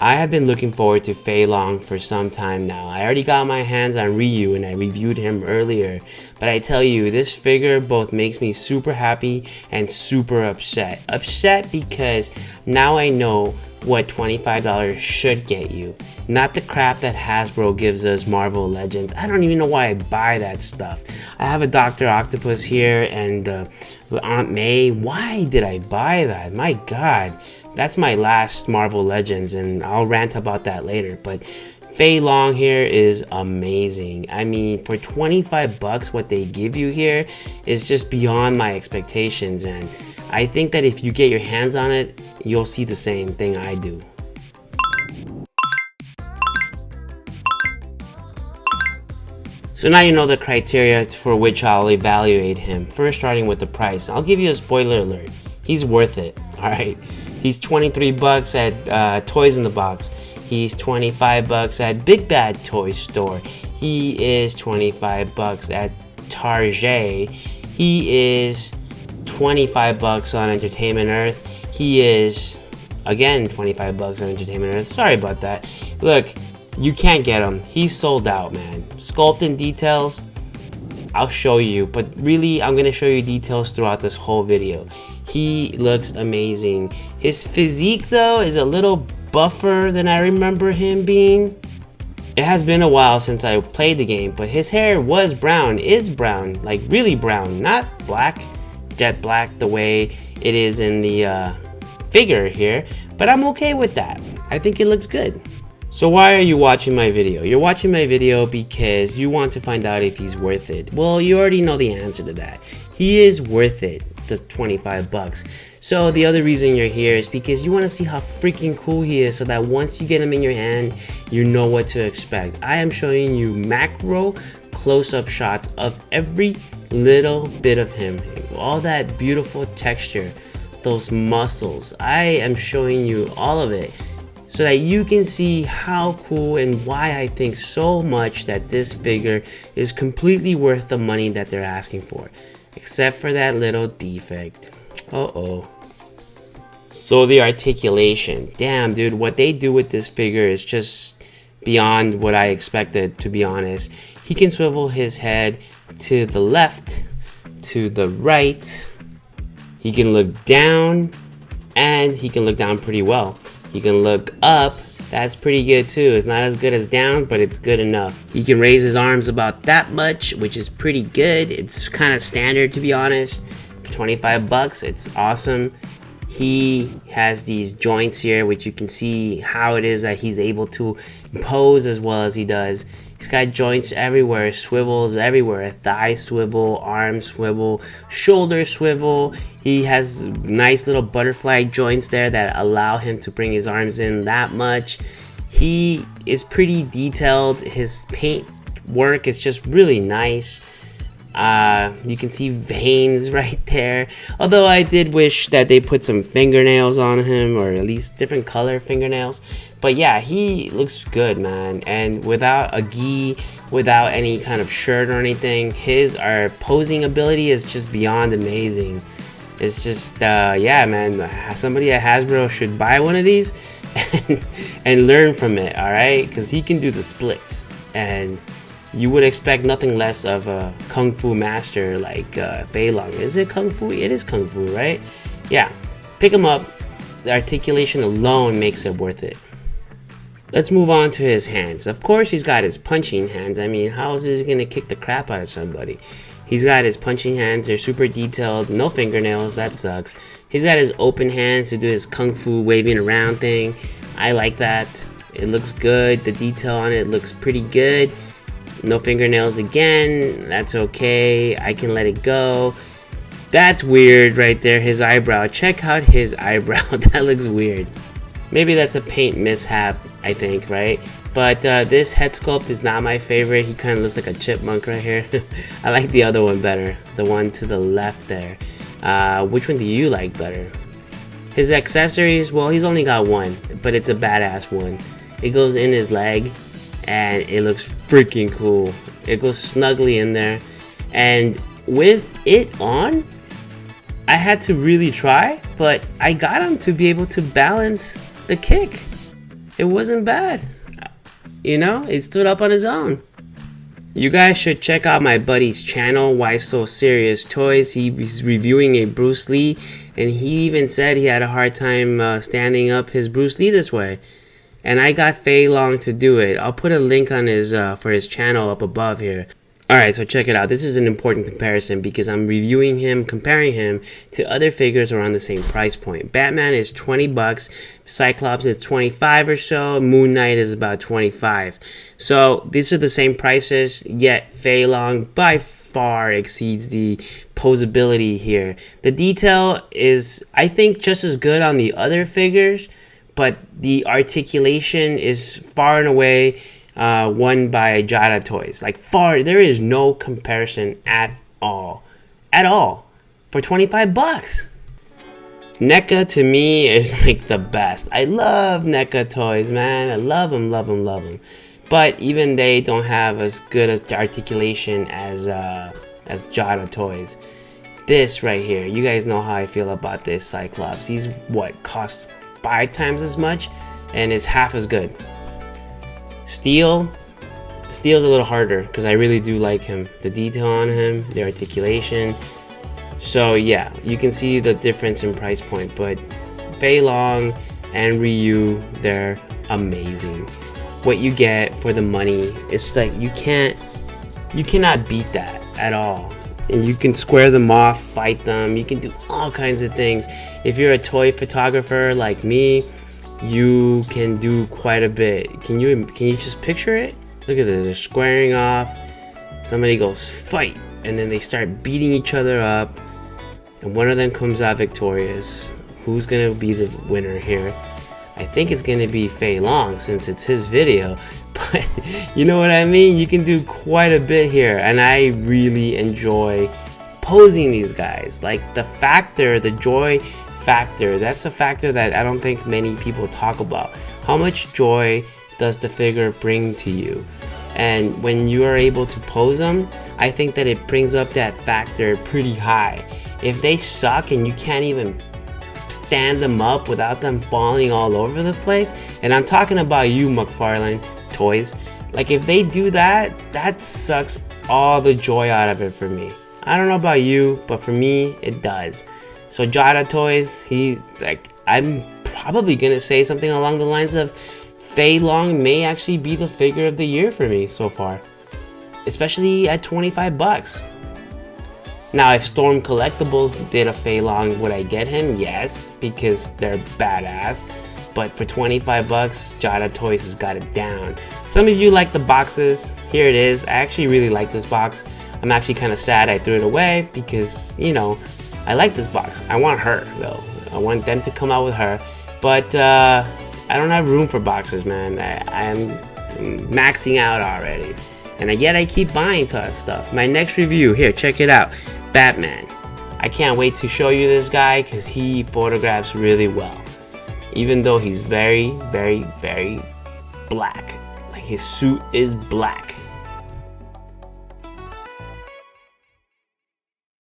I have been looking forward to Fei Long for some time now. I already got my hands on Ryu and I reviewed him earlier, but I tell you, this figure both makes me super happy and super upset. Upset because now I know what $25 should get you, not the crap that Hasbro gives us Marvel Legends. I don't even know why I buy that stuff. I have a Dr. Octopus here and Aunt May. Why did I buy that? My God. That's my last Marvel Legends, and I'll rant about that later. But Fei Long here is amazing. I mean, for 25 bucks, what they give you here is just beyond my expectations. And I think that if you get your hands on it, you'll see the same thing I do. So now you know the criteria for which I'll evaluate him. First, starting with the price. I'll give you a spoiler alert. He's worth it, alright? He's 23 bucks at Toys in the Box. He's 25 bucks at Big Bad Toy Store. He is 25 bucks at Target. He is 25 bucks on Entertainment Earth. He is, again, 25 bucks on Entertainment Earth. Sorry about that. Look, you can't get him. He's sold out, man. Sculpt and details, I'll show you, but really I'm gonna show you details throughout this whole video. He looks amazing. His physique though is a little buffer than I remember him being. It has been a while since I played the game, but his hair was brown, is brown, like really brown, not black, jet black the way it is in the figure here, but I'm okay with that. I think it looks good. So why are you watching my video? You're watching my video because you want to find out if he's worth it. Well, you already know the answer to that. He is worth it, the 25 bucks. So the other reason you're here is because you want to see how freaking cool he is, so that once you get him in your hand, you know what to expect. I am showing you macro close-up shots of every little bit of him. All that beautiful texture, those muscles. I am showing you all of it, so that you can see how cool and why I think so much that this figure is completely worth the money that they're asking for. Except for that little defect. Uh-oh. So the articulation. Damn, dude, what they do with this figure is just beyond what I expected, to be honest. He can swivel his head to the left, to the right. He can look down, and he can look down pretty well. He can look up, that's pretty good too. It's not as good as down, but it's good enough. He can raise his arms about that much, which is pretty good. It's kind of standard, to be honest. For 25 bucks, it's awesome. He has these joints here, which you can see how it is that he's able to pose as well as he does. He's got joints everywhere, swivels everywhere, a thigh swivel, arm swivel, shoulder swivel. He has nice little butterfly joints there that allow him to bring his arms in that much. He is pretty detailed. His paint work is just really nice. You can see veins right there. Although I did wish that they put some fingernails on him, or at least different color fingernails. But yeah, he looks good, man. And without a gi, without any kind of shirt or anything, his posing ability is just beyond amazing. It's just, yeah, man. Somebody at Hasbro should buy one of these and learn from it, alright? Because he can do the splits. And you would expect nothing less of a kung fu master like Fei Long. Is it kung fu? It is kung fu, right? Yeah, pick him up. The articulation alone makes it worth it. Let's move on to his hands. Of course, he's got his punching hands. I mean, how is he gonna kick the crap out of somebody? He's got his punching hands. They're super detailed. No fingernails. That sucks. He's got his open hands to do his kung fu waving around thing. I like that. It looks good. The detail on it looks pretty good. No fingernails again. That's okay. I can let it go. That's weird right there. His eyebrow. Check out his eyebrow. That looks weird. Maybe that's a paint mishap, I think, right? But this head sculpt is not my favorite. He kind of looks like a chipmunk right here. I like the other one better. The one to the left there. Which one do you like better? His accessories, well, he's only got one, but it's a badass one. It goes in his leg, and it looks freaking cool. It goes snugly in there, and with it on, I had to really try, but I got him to be able to balance the kick. it wasn't bad. You know, it stood up on its own. You guys should check out my buddy's channel, Why So Serious Toys. He's reviewing a Bruce Lee, and he even said he had a hard time standing up his Bruce Lee this way. And I got Fei Long to do it. I'll put a link on his for his channel up above here. Alright, so check it out. This is an important comparison because I'm reviewing him, comparing him to other figures around the same price point. Batman is 20 bucks, Cyclops is 25 or so, Moon Knight is about 25. So these are the same prices, yet Fei Long by far exceeds the posability here. The detail is, I think, just as good on the other figures, but the articulation is far and away won by Jada Toys. Like there is no comparison at all, for 25 bucks. NECA to me is like the best. I love NECA toys, man. I love them. But even they don't have as good as articulation as Jada Toys. This right here, you guys know how I feel about this Cyclops. He's what, costs 5 times as much and is half as good. Steel's a little harder because I really do like him. The detail on him, the articulation. So yeah, you can see the difference in price point. But Fei Long and Ryu, they're amazing. What you get for the money, it's like you cannot beat that at all. And you can square them off, fight them. You can do all kinds of things. If you're a toy photographer like me, you can do quite a bit. Can you just picture it? Look at this, they're squaring off. Somebody goes fight, and then they start beating each other up, and one of them comes out victorious. Who's gonna be the winner here? I think it's gonna be Fei Long since it's his video, but you know what I mean? You can do quite a bit here, and I really enjoy posing these guys. Like the joy factor, that's a factor that I don't think many people talk about. How much joy does the figure bring to you? And when you are able to pose them, I think that it brings up that factor pretty high. If they suck and you can't even stand them up without them falling all over the place, and I'm talking about you, McFarlane Toys, like if they do that, that sucks all the joy out of it for me. I don't know about you, but for me, it does. So Jada Toys, I'm probably gonna say something along the lines of Fei Long may actually be the figure of the year for me so far, especially at 25 bucks. Now, if Storm Collectibles did a Fei Long, would I get him? Yes, because they're badass. But for 25 bucks, Jada Toys has got it down. Some of you like the boxes. Here it is. I actually really like this box. I'm actually kind of sad I threw it away because, you know, I like this box. I want her, though. I want them to come out with her. But I don't have room for boxes, man. I'm maxing out already. And yet I keep buying stuff. My next review, here, check it out. Batman. I can't wait to show you this guy because he photographs really well. Even though he's very, very, very black. Like his suit is black.